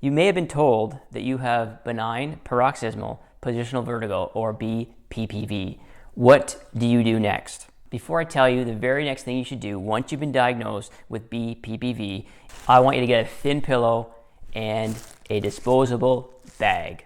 You may have been told that you have benign paroxysmal positional vertigo, or BPPV. What do you do next? Before I tell you the very next thing you should do once you've been diagnosed with BPPV, I want you to get a thin pillow and a disposable bag.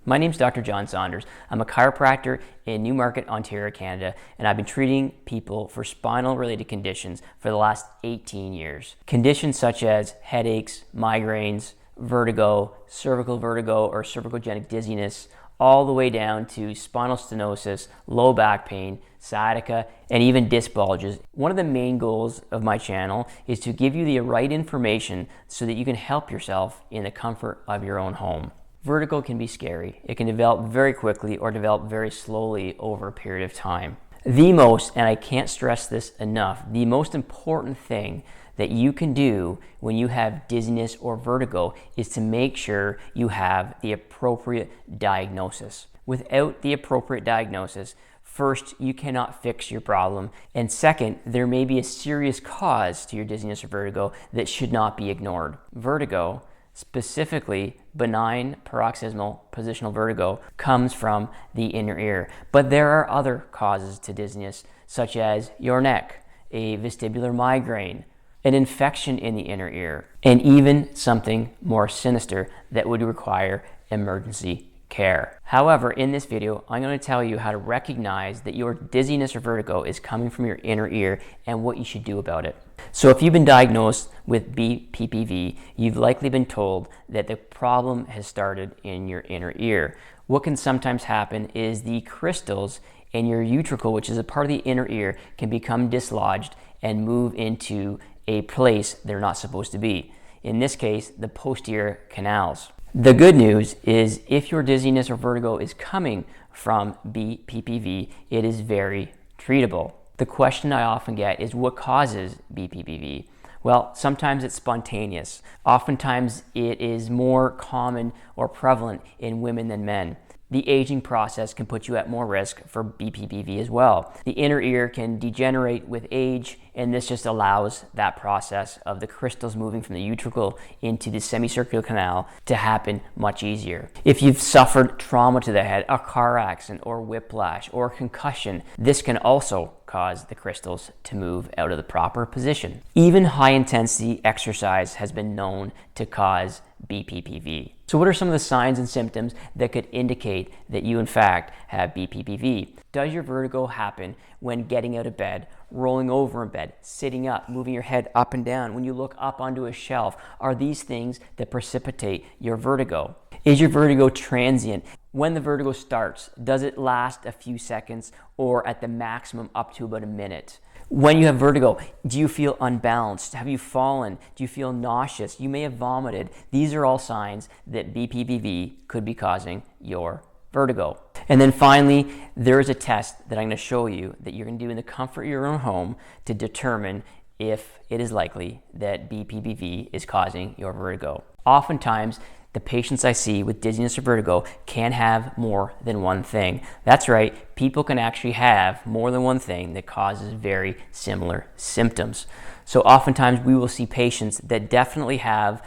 My name's Dr. John Saunders. I'm a chiropractor in Newmarket, Ontario, Canada, and I've been treating people for spinal-related conditions for the last 18 years. Conditions such as headaches, migraines, vertigo, cervical vertigo or cervicogenic dizziness, all the way down to spinal stenosis, low back pain, sciatica, and even disc bulges. One of the main goals of my channel is to give you the right information so that you can help yourself in the comfort of your own home. Vertigo can be scary. It can develop very quickly or develop very slowly over a period of time. The most, and I can't stress this enough, the most important thing that you can do when you have dizziness or vertigo is to make sure you have the appropriate diagnosis. Without the appropriate diagnosis, first, you cannot fix your problem, and second, there may be a serious cause to your dizziness or vertigo that should not be ignored. Vertigo, specifically benign paroxysmal positional vertigo, comes from the inner ear. But there are other causes to dizziness, such as your neck, a vestibular migraine, an infection in the inner ear, and even something more sinister that would require emergency care. However, in this video, I'm going to tell you how to recognize that your dizziness or vertigo is coming from your inner ear and what you should do about it. So if you've been diagnosed with BPPV, you've likely been told that the problem has started in your inner ear. What can sometimes happen is the crystals in your utricle, which is a part of the inner ear, can become dislodged and move into a place they're not supposed to be. In this case, the posterior canals. The good news is if your dizziness or vertigo is coming from BPPV, it is very treatable. The question I often get is what causes BPPV? Well, sometimes it's spontaneous. Oftentimes it is more common or prevalent in women than men. The aging process can put you at more risk for BPPV as well. The inner ear can degenerate with age, and this just allows that process of the crystals moving from the utricle into the semicircular canal to happen much easier. If you've suffered trauma to the head, a car accident or whiplash or concussion, this can also cause the crystals to move out of the proper position. Even high intensity exercise has been known to cause BPPV. So what are some of the signs and symptoms that could indicate that you in fact have BPPV? Does your vertigo happen when getting out of bed, rolling over in bed, sitting up, moving your head up and down, when you look up onto a shelf? Are these things that precipitate your vertigo? Is your vertigo transient? When the vertigo starts, does it last a few seconds or at the maximum up to about a minute? When you have vertigo, do you feel unbalanced? Have you fallen? Do you feel nauseous? You may have vomited. These are all signs that BPPV could be causing your vertigo. And then finally, there is a test that I'm going to show you that you're going to do in the comfort of your own home to determine if it is likely that BPPV is causing your vertigo. Oftentimes, the patients I see with dizziness or vertigo can have more than one thing. That's right, people can actually have more than one thing that causes very similar symptoms. So oftentimes we will see patients that definitely have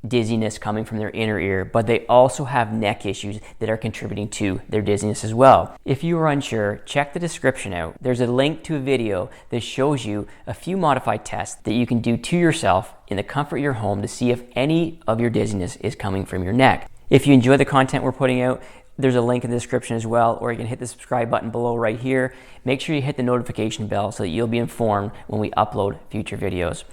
dizziness coming from their inner ear, but they also have neck issues that are contributing to their dizziness as well. If you are unsure, check the description out. There's a link to a video that shows you a few modified tests that you can do to yourself in the comfort of your home to see if any of your dizziness is coming from your neck. If you enjoy the content we're putting out, there's a link in the description as well, or you can hit the subscribe button below right here. Make sure you hit the notification bell so that you'll be informed when we upload future videos.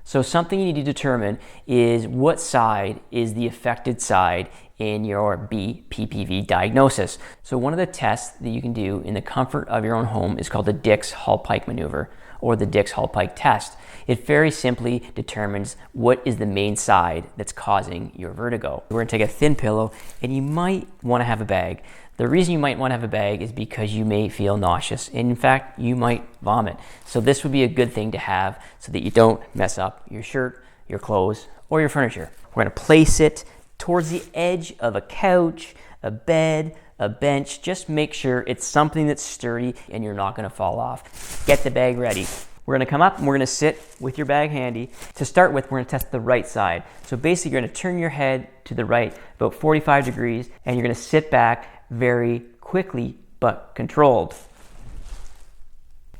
So something you need to determine is what side is the affected side in your BPPV diagnosis. So one of the tests that you can do in the comfort of your own home is called the Dix-Hallpike Maneuver, or the Dix-Hallpike Test. It very simply determines what is the main side that's causing your vertigo. We're going to take a thin pillow, and you might want to have a bag. The reason you might want to have a bag is because you may feel nauseous, and in fact, you might vomit. So this would be a good thing to have so that you don't mess up your shirt, your clothes, or your furniture. We're going to place it towards the edge of a couch, a bed, a bench. Just make sure it's something that's sturdy and you're not gonna fall off. Get the bag ready. We're gonna come up and we're gonna sit with your bag handy. To start with, we're gonna test the right side. So basically you're gonna turn your head to the right about 45 degrees and you're gonna sit back very quickly but controlled.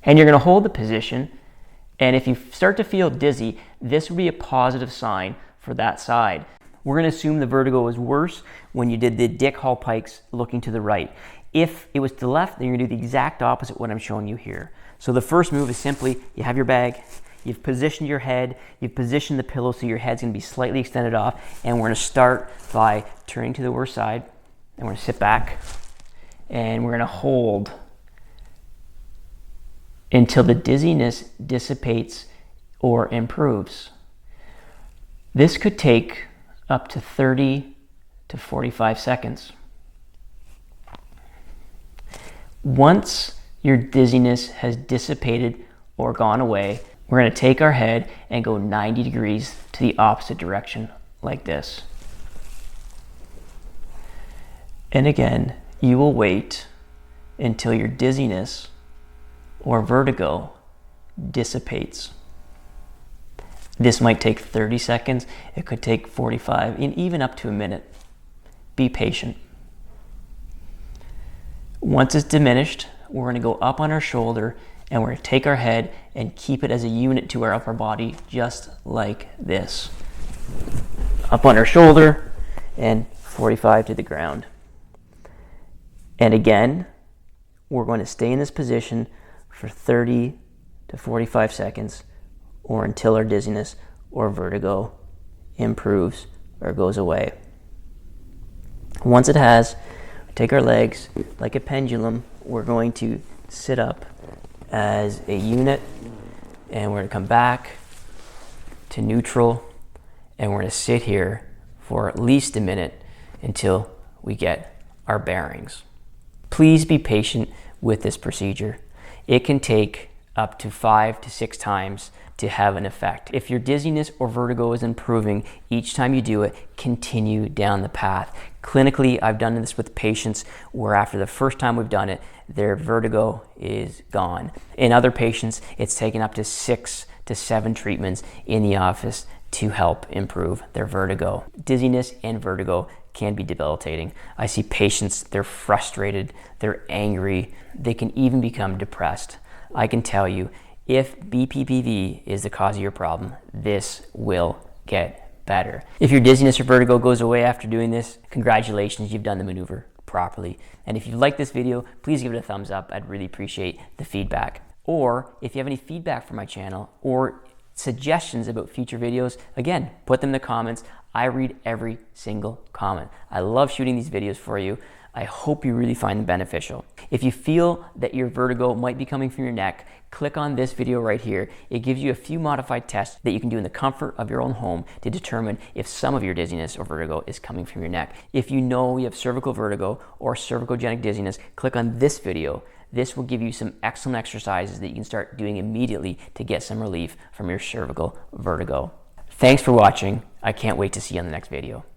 And you're gonna hold the position, and if you start to feel dizzy, this would be a positive sign for that side. We're gonna assume the vertigo was worse when you did the Dix-Hallpikes looking to the right. If it was to the left, then you're gonna do the exact opposite what I'm showing you here. So the first move is simply, you have your bag, you've positioned your head, you've positioned the pillow so your head's gonna be slightly extended off, and we're gonna start by turning to the worst side, and we're gonna sit back, and we're gonna hold until the dizziness dissipates or improves. This could take up to 30 to 45 seconds. Once your dizziness has dissipated or gone away, we're going to take our head and go 90 degrees to the opposite direction like this. And again, you will wait until your dizziness or vertigo dissipates. This might take 30 seconds, it could take 45, and even up to a minute. Be patient. Once it's diminished, we're going to go up on our shoulder and we're going to take our head and keep it as a unit to our upper body, just like this. Up on our shoulder and 45 to the ground. And again, we're going to stay in this position for 30 to 45 seconds or until our dizziness or vertigo improves or goes away. Once it has, take our legs like a pendulum. We're going to sit up as a unit and we're going to come back to neutral and we're going to sit here for at least a minute until we get our bearings. Please be patient with this procedure. It can take up to 5 to 6 times to have an effect. If your dizziness or vertigo is improving each time you do it, continue down the path. Clinically, I've done this with patients where after the first time we've done it, their vertigo is gone. In other patients, it's taken up to 6 to 7 treatments in the office to help improve their vertigo. Dizziness and vertigo can be debilitating. I see patients, they're frustrated, they're angry, they can even become depressed. I can tell you, if BPPV is the cause of your problem, this will get better. If your dizziness or vertigo goes away after doing this, congratulations, you've done the maneuver properly. And if you like this video, please give it a thumbs up. I'd really appreciate the feedback. Or if you have any feedback for my channel or suggestions about future videos, again, put them in the comments. I read every single comment. I love shooting these videos for you. I hope you really find them beneficial. If you feel that your vertigo might be coming from your neck, click on this video right here. It gives you a few modified tests that you can do in the comfort of your own home to determine if some of your dizziness or vertigo is coming from your neck. If you know you have cervical vertigo or cervicogenic dizziness, click on this video. This will give you some excellent exercises that you can start doing immediately to get some relief from your cervical vertigo. Thanks for watching. I can't wait to see you on the next video.